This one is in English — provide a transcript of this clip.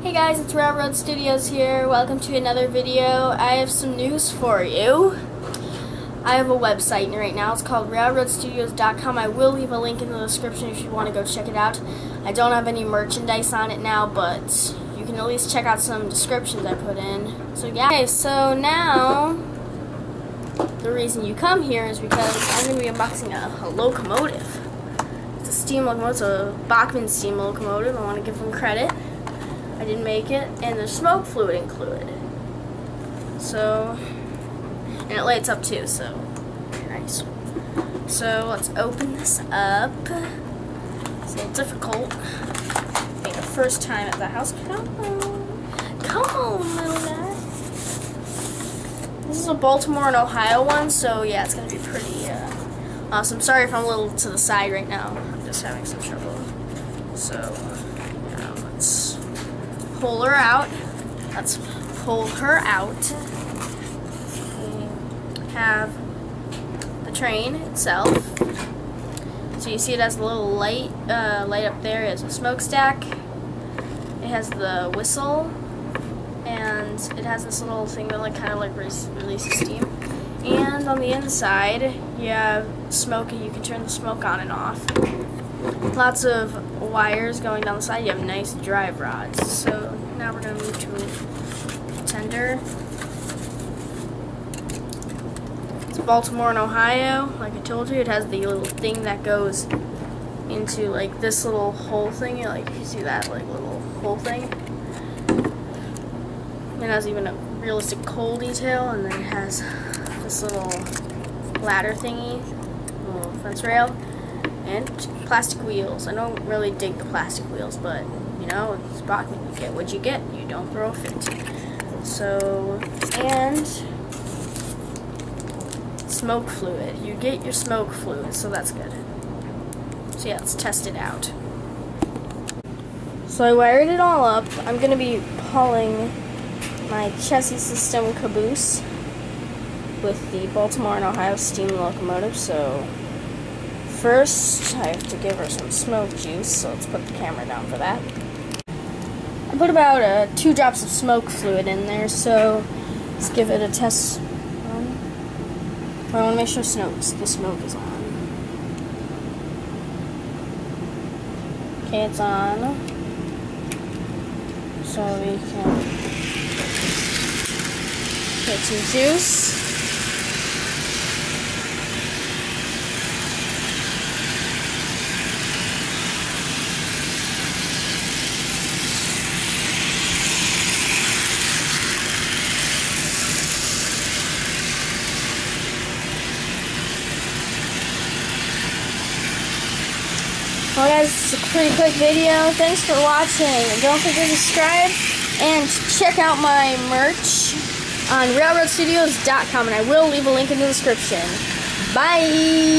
Hey guys, it's Railroad Studios here. Welcome to another video. I have some news for you. I have a website right now. It's called railroadstudios.com. I will leave a link in the description if you want to go check it out. I don't have any merchandise on it now, but you can at least check out some descriptions I put in. So yeah. Okay, so now the reason you come here is because I'm going to be unboxing a locomotive. It's a steam locomotive. It's a Bachmann steam locomotive. I want to give them credit. I didn't make it, and there's smoke fluid included. So, and it lights up too, so very nice. So let's open this up. It's a little difficult. Being the first time at the house. Come on, little guy. This is a Baltimore and Ohio one, so yeah, it's gonna be pretty awesome. Sorry if I'm a little to the side right now. I'm just having some trouble. So, let's pull her out. Let's pull her out. We have the train itself. So you see it has a little light up there. It has a smokestack. It has the whistle, and it has this little thing that kind of releases steam. And on the inside, you have smoke, and you can turn the smoke on and off. Lots of wires going down the side. You have nice drive rods. So now we're going to move to a tender. It's Baltimore and Ohio. Like I told you, it has the little thing that goes into this little hole thing. You see that little hole thing. It has even a realistic coal detail, and then it has this little ladder thingy, little fence rail. And plastic wheels. I don't really dig the plastic wheels, but it's Bachmann. You get what you get. You don't throw a fit. So, and smoke fluid. You get your smoke fluid, so that's good. So yeah, let's test it out. So I wired it all up. I'm going to be pulling my chassis system caboose with the Baltimore and Ohio steam locomotive, so first, I have to give her some smoke juice, so let's put the camera down for that. I put about 2 drops of smoke fluid in there, so let's give it a test. I want to make sure the smoke is on. Okay, it's on. So we can get some juice. Well guys, it's a pretty quick video. Thanks for watching. Don't forget to subscribe and check out my merch on railroadstudios.com, and I will leave a link in the description. Bye!